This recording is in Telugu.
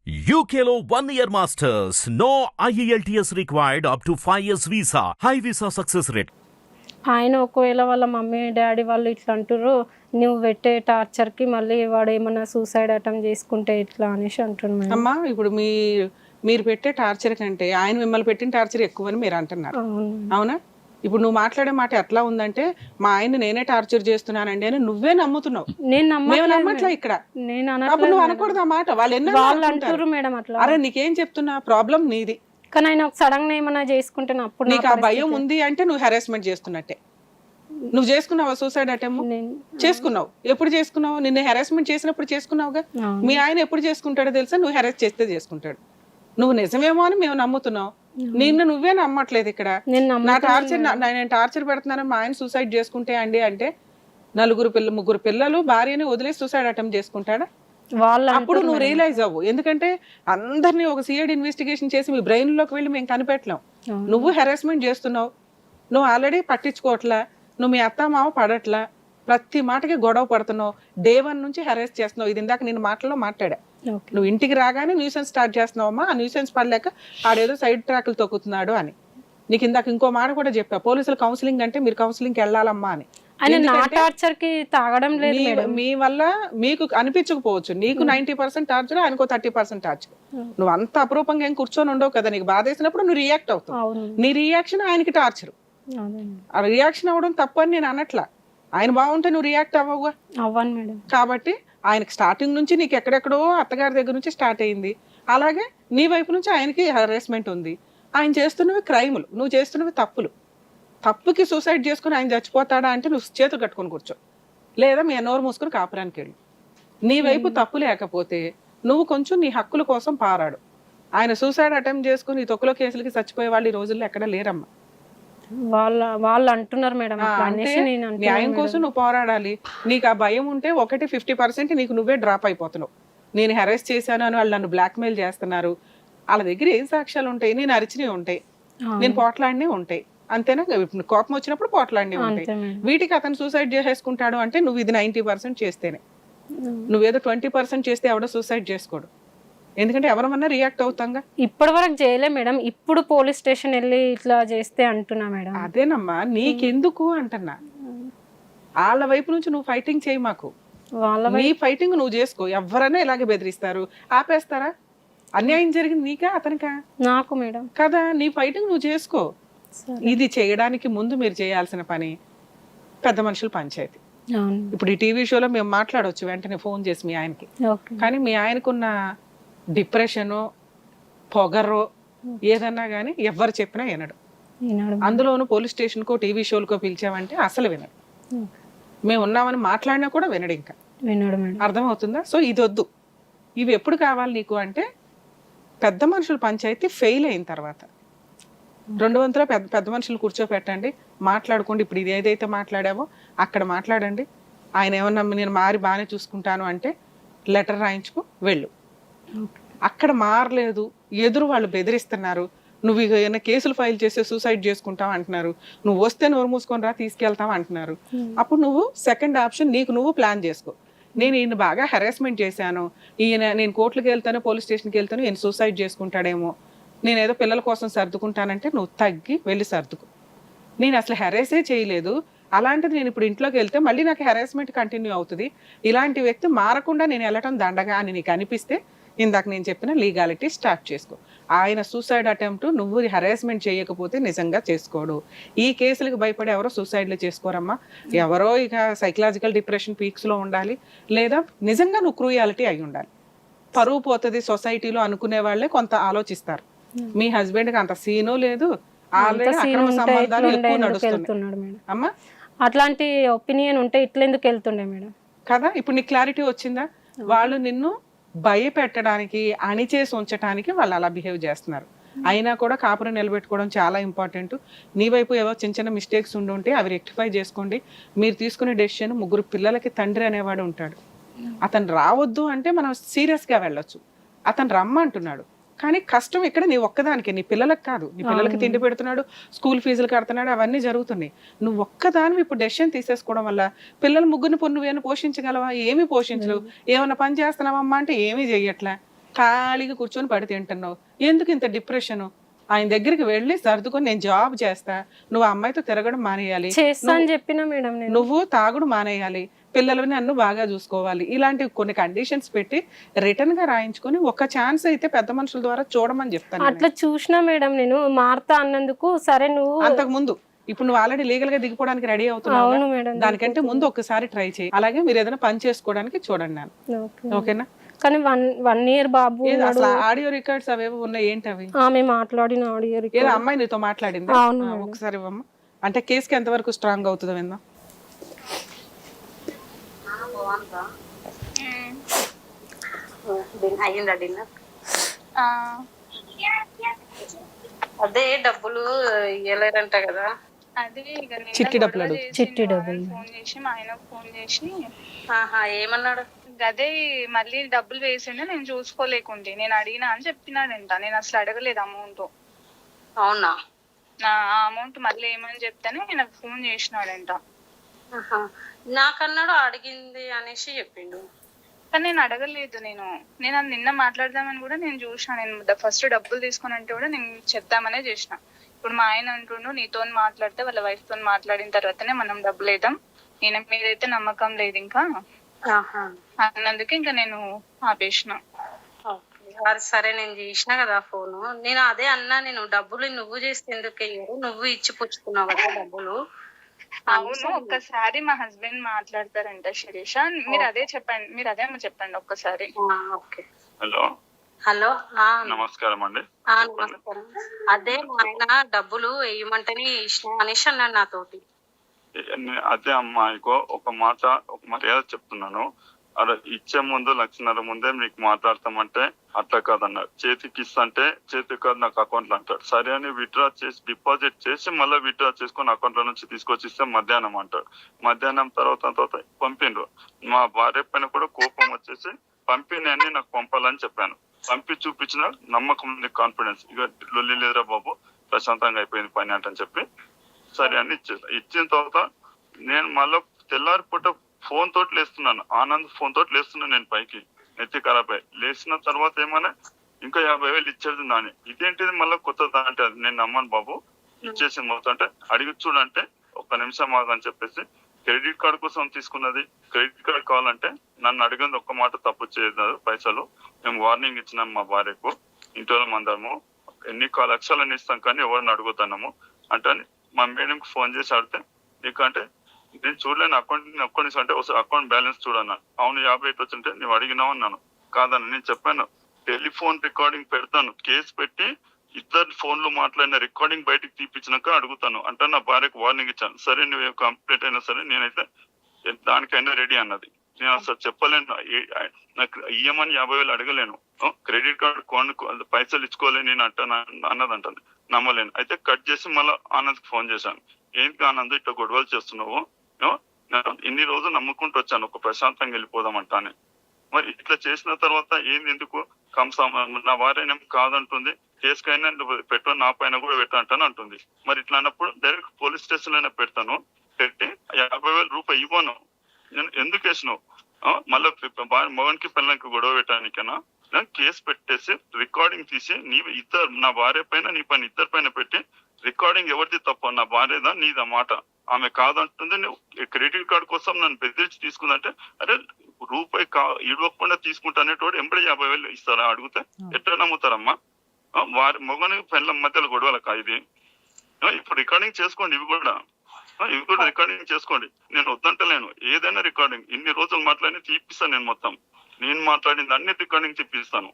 UKLO 1 year masters. No IELTS required up to 5 years visa. High visa success rate. ఆయన ఒకవేళ వాళ్ళ మమ్మీ డాడీ వాళ్ళు ఇట్లా అంటారు, నువ్వు పెట్టే టార్చర్కి మళ్ళీ వాడు ఏమన్నా సూసైడ్ అటెంప్ట్ చేసుకుంటే ఇట్లా అనేసి అంటున్నారు మేడం. అమ్మా ఇప్పుడు మీరు పెట్టే టార్చర్ కంటే ఆయన మిమ్మల్ని పెట్టిన టార్చర్ ఎక్కువ అని మీరు అంటున్నారు. అవునా? ఇప్పుడు నువ్వు మాట్లాడే మాట ఎట్లా ఉందంటే మా ఆయన నేనే టార్చర్ చేస్తున్నానండి అని నువ్వే నమ్ముతున్నావు. నేను నమ్మట్లే ఇక్కడ. అప్పుడు నువ్వు అనకూడదు ఆ మాట. వాళ్ళు అంటారు మేడం అట్లా. అరే నీకేం చెప్తున్నా, ప్రాబ్లం నీది. కానీ ఆయన ఒక సడన్ గా ఏమైనా చేసుకుంటే అప్పుడు నీకు ఆ భయం ఉంది అంటే నువ్వు హెరాస్మెంట్ చేస్తున్నట్టే. నువ్వు చేసుకున్నావా సూసైడ్ అటెంప్ట్? చేసుకున్నావు. ఎప్పుడు చేసుకున్నావు? నిన్ను హెరాస్మెంట్ చేసినప్పుడు చేసుకున్నావుగా. మీ ఆయన ఎప్పుడు చేసుకుంటాడో తెలుసా? నువ్వు హెరాస్ చేస్తే చేసుకుంటాడు. నువ్వు నిజమేమో అని మేము నమ్ముతున్నావు. నిన్ను నువ్వే నమ్మట్లేదు ఇక్కడ. నా టార్చర్ నేను టార్చర్ పెడుతున్నాను మా ఆయన సూసైడ్ చేసుకుంటే అండి అంటే ముగ్గురు పిల్లలు భార్యని వదిలేసి సూసైడ్ అటెంప్ట్ చేసుకుంటాడా? అప్పుడు నువ్వు రియలైజ్ అవ్వు. ఎందుకంటే అందరినీ ఒక సిఐడి ఇన్వెస్టిగేషన్ చేసి మీ బ్రెయిన్ లోకి వెళ్ళి మేము కనిపెట్టలేం. నువ్వు హెరాస్మెంట్ చేస్తున్నావు, నువ్వు ఆల్రెడీ పట్టించుకోవట్లా, నువ్వు మీ అత్త మావ పడట్లా, ప్రతి మాటకి గొడవ పడుతున్నావు, డే 1 నుంచి హెరాస్ చేస్తున్నావు. ఇది ఇందాక నేను మాటలో మాట్లాడా. నువ్వు ఇంటికి రాగానే న్యూసెన్స్ స్టార్ట్ చేస్తున్నావమ్మా, ఆ న్యూసెన్స్ పడలేక ఆడేదో సైడ్ ట్రాక్లు తొక్కుతున్నాడు అని. నీకు ఇందాక ఇంకో మాట కూడా చెప్పా, పోలీసులు కౌన్సిలింగ్ అంటే మీరు కౌన్సిలింగ్కి వెళ్ళాలమ్మా అని. మీ వల్ల మీకు అనిపించకపోవచ్చు, నీకు 90% టార్చర్, ఆయనకో 30% టార్చర్. నువ్వు అంత అపరూపంగా ఏం కూర్చొని ఉండవు కదా. నీకు బాధ వేసినప్పుడు నువ్వు రియాక్ట్ అవుతావు. నీ రియాక్షన్ ఆయనకి టార్చర్. ఆ రియాక్షన్ అవ్వడం తప్పని నేను అనట్లా. ఆయన బాగుంటే నువ్వు రియాక్ట్ అవ్వవుగా. కాబట్టి ఆయనకి స్టార్టింగ్ నుంచి నీకు ఎక్కడెక్కడో అత్తగారి దగ్గర నుంచి స్టార్ట్ అయింది. అలాగే నీ వైపు నుంచి ఆయనకి హెరాస్మెంట్ ఉంది. ఆయన చేస్తున్నవి క్రైములు, నువ్వు చేస్తున్నవి తప్పులు. తప్పుకి సూసైడ్ చేసుకుని ఆయన చచ్చిపోతాడా అంటే నువ్వు చేతులు కట్టుకొని కూర్చో, లేదా మీ నోరు మూసుకుని కాపురానికి వెళ్ళు. నీ వైపు తప్పు లేకపోతే నువ్వు కొంచెం నీ హక్కుల కోసం పారాడు. ఆయన సూసైడ్ అటెంప్ట్ చేసుకుని ఈ తొక్కులో కేసులకి చచ్చిపోయే వాళ్ళు ఈ రోజుల్లో ఎక్కడ లేరమ్మా. వాళ్ళు అంటున్నారు మేడం. న్యాయం కోసం నువ్వు పోరాడాలి. నీకు ఆ భయం ఉంటే 50% నీకు నువ్వే డ్రాప్ అయిపోతున్నావు. నేను హెరాస్ చేశాను అని వాళ్ళు నన్ను బ్లాక్మెయిల్ చేస్తున్నారు, వాళ్ళ దగ్గర ఏం సాక్ష్యాలు ఉంటాయి? నేను అరిచినవి ఉంటాయి, నేను పోట్లాడినవి ఉంటాయి, అంతేనా? కోపం వచ్చినప్పుడు పోట్లాడినవి ఉంటాయి. వీటికి అతను సూసైడ్ చేసేసుకుంటాడు అంటే నువ్వు ఇది 90% చేస్తేనే. నువ్వేదో 20% చేస్తే ఎవడో సూసైడ్ చేసుకోడు. ఎందుకంటే ఎవరమన్నా రియాక్ట్ అవుతాంగా. ఇప్పటి వరకు చేయలే మేడం, ఇప్పుడు పోలీస్ స్టేషన్ వెళ్ళి ఇట్లా చేస్తే అంటున్నా మేడం. అదేనమ్మా, నీకెందుకు అంటున్నా. వాళ్ళ వైపు నుంచి నువ్వు ఫైటింగ్ చేయి, మాకు నీ ఫైటింగ్ నువ్వు చేసుకో. ఎవరైనా ఇలాగే బెదిరిస్తారు, ఆపేస్తారా? అన్యాయం జరిగింది నీకా అతనికా? నాకు మేడం. కదా, నీ ఫైటింగ్ నువ్వు చేసుకో. ఇది చేయడానికి ముందు మీరు చేయాల్సిన పని పెద్ద మనుషుల పంచాయతీ. ఇప్పుడు ఈ టీవీ షోలో మేము మాట్లాడవచ్చు వెంటనే ఫోన్ చేసి మీ ఆయనకి. కానీ మీ ఆయనకున్న డిప్రెషను, పొగరో ఏదన్నా కానీ ఎవరు చెప్పినా వినడు. అందులోనూ పోలీస్ స్టేషన్కో టీవీ షోలకో పిలిచామంటే అసలు వినడు. మేము ఉన్నామని మాట్లాడినా కూడా వినడు. ఇంకా అర్థమవుతుందా? సో ఇది వద్దు. ఇవి ఎప్పుడు కావాలి నీకు అంటే పెద్ద మనుషుల పంచాయతీ ఫెయిల్ అయిన తర్వాత 200 పెద్ద మనుషులు కూర్చోపెట్టండి, మాట్లాడుకోండి. ఇప్పుడు ఇది ఏదైతే మాట్లాడావో అక్కడ మాట్లాడండి. ఆయన ఏమన్నా నేను మారి బాగానే చూసుకుంటాను అంటే లెటర్ రాయించుకో, వెళ్ళు. అక్కడ మారలేదు, ఎదురు వాళ్ళు బెదిరిస్తున్నారు, నువ్వు ఏమైనా కేసులు ఫైల్ చేస్తే సూసైడ్ చేసుకుంటావు అంటున్నారు, నువ్వు వస్తే నోరు మూసుకొని రా తీసుకెళ్తావు అంటున్నారు. అప్పుడు నువ్వు సెకండ్ ఆప్షన్ నీకు నువ్వు ప్లాన్ చేసుకో. నేను ఈయన బాగా హెరాస్మెంట్ చేశాను, నేను కోర్టులకు వెళ్తాను, పోలీస్ స్టేషన్కి వెళ్తాను, ఈయన సూసైడ్ చేసుకుంటాడేమో, నేను ఏదో పిల్లల కోసం సర్దుకుంటానంటే నువ్వు తగ్గి వెళ్ళి సర్దుకు. నేను అసలు హెరాసే చేయలేదు, అలాంటిది నేను ఇప్పుడు ఇంట్లోకి వెళ్తే మళ్ళీ నాకు హెరాస్మెంట్ కంటిన్యూ అవుతుంది, ఇలాంటి వ్యక్తి మారకుండా నేను వెళ్ళటం దండగా అని నీకు అనిపిస్తే ఇందాక నేను చెప్పిన లీగాలిటీ స్టార్ట్ చేసుకో. ఆయన సూసైడ్ అటెంప్ట్ నువ్వు హెరాస్మెంట్ చేయకపోతే నిజంగా చేసుకోడు. ఈ కేసులకు భయపడి ఎవరో సూసైడ్లు చేసుకోరమ్మా. ఎవరో ఇక సైకలాజికల్ డిప్రెషన్ పీక్స్లో ఉండాలి, లేదా నిజంగా నువ్వు క్రూయాలిటీ అయి ఉండాలి. పరువు పోతుంది సొసైటీలో అనుకునే వాళ్ళే కొంత ఆలోచిస్తారు. మీ హస్బెండ్కి అంత సీను లేదు, ఆల్రెడీ అక్రమ సంబంధాలు ఎక్కువ నడుస్తున్నాయి అమ్మా. అట్లాంటి ఒపీనియన్ ఉంటే ఇట్లా ఎందుకు వెళ్తుండే మేడం కదా. ఇప్పుడు నీకు క్లారిటీ వచ్చిందా? వాళ్ళు నిన్ను భయపెట్టడానికి, అణిచేసి ఉంచడానికి వాళ్ళు అలా బిహేవ్ చేస్తున్నారు. అయినా కూడా కాపురం నిలబెట్టుకోవడం చాలా ఇంపార్టెంట్. నీ వైపు ఏవో చిన్న చిన్న మిస్టేక్స్ ఉంటే అవి రెక్టిఫై చేసుకోండి. మీరు తీసుకునే డెసిషన్, 3 పిల్లలకి తండ్రి అనేవాడు ఉంటాడు. అతను రావద్దు అంటే మనం సీరియస్గా వెళ్ళొచ్చు. అతను రమ్మంటున్నాడు, కానీ కష్టం ఇక్కడ నీ ఒక్కదానికి, నీ పిల్లలకు కాదు. నీ పిల్లలకి తిండి పెడుతున్నాడు, స్కూల్ ఫీజులు కడుతున్నాడు, అవన్నీ జరుగుతున్నాయి. నువ్వు ఒక్కదాని ఇప్పుడు డెసిషన్ తీసేసుకోవడం వల్ల పిల్లలు 3 నువ్వేమైనా పోషించగలవా? ఏమీ పోషించలేవు. ఏమన్నా పని చేస్తున్నావమ్మా అంటే ఏమీ చెయ్యట్లే. ఖాళీగా కూర్చొని పడి తింటున్నావు, ఎందుకు ఇంత డిప్రెషన్? ఆయన దగ్గరికి వెళ్ళి సర్దుకొని నేను జాబ్ చేస్తా, నువ్వు ఆ అమ్మాయితో తిరగడం మానేయాలి, చేస్తా అని చెప్పినా మేడం నేను. నువ్వు తాగుడు మానేయాలి, పిల్లలని నన్ను బాగా చూసుకోవాలి, ఇలాంటి కొన్ని కండిషన్స్ పెట్టి రిటర్న్ గా రాయించుకొని ఒక ఛాన్స్ అయితే పెద్ద మనుషుల ద్వారా చూడమని చెప్తాను. అట్లా చూసినా మేడం నేను, మారుతా అన్నందుకు సరే నువ్వు. అంతకు ముందు ఇప్పుడు నువ్వు ఆల్రెడీ లీగల్ గా దిగిపోవడానికి రెడీ అవుతున్నావు, అవును మేడం. దానికంటే ముందు ఒక్కసారి ట్రై చేయి. అలాగే మీరు ఏదైనా పని చేసుకోవడానికి చూడండి నేను, ఓకేనా? కానీ 1 year బాబు అసలు ఆడియో రికార్డ్స్ అవేవో ఉన్నాయి, ఏంటి అవి? ఆమె మాట్లాడిన ఆడియో ఏదో రికార్డ్. అమ్మాయి నీతో మాట్లాడింది, అవును. ఒకసారి ఇవ్వమ్మా. అంటే కేసుకి ఎంత వరకు స్ట్రాంగ్ అవుతుందో విందాం. అయ్యిందా డిన్నర్? అదే డబ్బులు ఇవ్వలేరంట కదా, అదే ఇక నిన్న చిట్టి డబ్బులు గొడవ అడుగు. చేసి చిట్టి మా డబ్బులు. ఆయనకు ఫోన్ చేసి మా ఆయనకు ఫోన్ చేసి ఏమన్నాడు? అదే మళ్ళీ డబ్బులు వేసిండే నేను చూసుకోలేకుండే, నేను అడిగినా అని చెప్పినాడంట. నేను అసలు అడగలేదు అమౌంట్. అవునా? ఆ అమౌంట్ మళ్ళీ ఏమని చెప్తేనే నాకు ఫోన్ చేసినాడంట. నాకన్నాడు అడిగింది అనేసి చెప్పిండు, కానీ నేను అడగలేదు. నేను అది నిన్న మాట్లాడదామని కూడా నేను చూసిన. నేను ఫస్ట్ డబ్బులు తీసుకుని అంటే కూడా నేను చెప్దామనే చేసిన. ఇప్పుడు మా ఆయన అంటుండు నీతో మాట్లాడితే వాళ్ళ వైఫ్ తో మాట్లాడిన తర్వాతనే మనం డబ్బులు వేద్దాం, నేను మీదైతే నమ్మకం లేదు ఇంకా అన్నందుకు ఇంకా నేను ఆపేసిన. సరే నేను చేసిన కదా ఫోను, నేను అదే అన్నా, నేను డబ్బులు నువ్వు చేస్తే ఎందుకు వెయ్యరు, నువ్వు ఇచ్చి పుచ్చుకున్నావు కదా డబ్బులు. అవును, ఒక్కసారి మా హస్బెండ్ మాట్లాడతారంట శిరీష, మీరు అదే చెప్పండి, మీరు అదే చెప్పండి ఒక్కసారి. ఓకే. హలో హలో, నమస్కారం అండి. నమస్కారం. అదే మా ఆయన డబ్బులు వేయమంటేనే ఇష్టం అనేసి అన్నాడు నాతోటి. అదే అమ్మాయికో ఒక మాట ఒక మర్యాద చెప్తున్నాను, అలా ఇచ్చే ముందు 1,00,000 ముందే మీకు మాట్లాడతామంటే అట్లా కాదన్నారు. చేతికి ఇస్తంటే చేతికి కాదు నాకు అకౌంట్ లో అంటాడు. సరే అని విత్డ్రా చేసి డిపాజిట్ చేసి మళ్ళీ విత్డ్రా చేసుకొని అకౌంట్ లో నుంచి తీసుకొచ్చి ఇస్తే మధ్యాహ్నం అంటాడు. మధ్యాహ్నం తర్వాత పంపిండ్రు. మా భార్య పైన కూడా కోపం వచ్చేసి పంపిణీ నాకు పంపాలని చెప్పాను. పంపి చూపించిన నమ్మకం ఉంది, కాన్ఫిడెన్స్, ఇక లొల్లి లేదురా బాబు ప్రశాంతంగా అయిపోయింది పని అంటని చెప్పి సరే అని ఇచ్చిన తర్వాత నేను మళ్ళీ తెల్లారి పూట ఫోన్ తోటి లేస్తున్నాను, ఆనంద్ ఫోన్ తోటి లేస్తున్నాను. నేను పైకి నెత్తి ఖరాబ్ అయ్యి లేచిన తర్వాత ఏమన్నా ఇంకా 50,000 ఇచ్చేది నాని, ఇదేంటిది మళ్ళీ కొత్తదా అంటే అది నేను నమ్మను బాబు ఇచ్చేసింది మొత్తం అంటే అడిగి చూడంటే ఒక్క నిమిషం ఆగని చెప్పేసి క్రెడిట్ కార్డు కోసం తీసుకున్నది. క్రెడిట్ కార్డు కావాలంటే నన్ను అడిగింది ఒక్క మాట తప్పు చేయదు పైసలు. మేము వార్నింగ్ ఇచ్చినాం మా భార్యకు, ఇంట్లో మందము ఎన్ని లక్షలని ఇస్తాం కానీ ఎవరిని అడుగుతున్నాము అంటే మా మేడంకి ఫోన్ చేసి అడితే నీకంటే నేను చూడలేను అకౌంట్ అంటే ఒకసారి అకౌంట్ బ్యాలెన్స్ చూడన్నా. అవును 58 వచ్చింటే నువ్వు అడిగినావు అన్నాను. కాదన్న నేను చెప్పాను టెలిఫోన్ రికార్డింగ్ పెడతాను, కేసు పెట్టి 2 ఫోన్లు మాట్లాడిన రికార్డింగ్ బయటకు తీపించినాక అడుగుతాను అంటే నా భార్యకు వార్నింగ్ ఇచ్చాను. సరే నువ్వు కంప్లైంట్ అయినా సరే నేనైతే దానికైనా రెడీ అన్నది. నేను అసలు చెప్పలేను, నాకు ఇయ్యమని 50,000 అడగలేను, క్రెడిట్ కార్డు పైసలు ఇచ్చుకోలేను నేను అన్నది అంటుంది. నమ్మలేను. అయితే కట్ చేసి మళ్ళీ ఆనంద్కి ఫోన్ చేశాను. ఏంటి ఆనంద్ ఇట్లా గొడవలు చేస్తున్నావు, ఇన్ని రోజులు నమ్ముకుంటూ వచ్చాను ఒక ప్రశాంతంగా వెళ్ళిపోదామంటానే, మరి ఇట్లా చేసిన తర్వాత ఏంది ఎందుకు నా భార్య కాదంటుంది, కేసుకైనా పెట్టు నా పైన కూడా పెట్టంటాను అంటుంది. మరి ఇట్లా అన్నప్పుడు డైరెక్ట్ పోలీస్ స్టేషన్ అయినా పెడతాను, పెట్టి 50,000 రూపాయలు ఇవ్వను. నేను ఎందుకు వేసినావు మళ్ళీ మగనికి పిల్లలకి గొడవ పెట్టడానికైనా కేసు పెట్టేసి రికార్డింగ్ తీసి నా భార్య పైన నీ పైన 2 పైన పెట్టి రికార్డింగ్ ఎవరిది తప్ప నా భార్యదా నీదా మాట ఆమె కాదంటుంది. నువ్వు క్రెడిట్ కార్డు కోసం నన్ను బెదిరించి తీసుకుందంటే అరే రూపాయి ఇవ్వకుండా తీసుకుంటానేటోడు ఎంబడి 50,000 ఇస్తారా అడిగితే ఎట్లా నమ్ముతారమ్మా? మగని పిల్లల మధ్యలో గొడవలకా ఇది? ఇప్పుడు రికార్డింగ్ చేసుకోండి, ఇవి కూడా రికార్డింగ్ చేసుకోండి. నేను వద్దంటలేను, ఏదైనా రికార్డింగ్ ఇన్ని రోజులు మాట్లాడి తీపిస్తాను. నేను మొత్తం నేను మాట్లాడింది అన్ని రికార్డింగ్ తీపిస్తాను.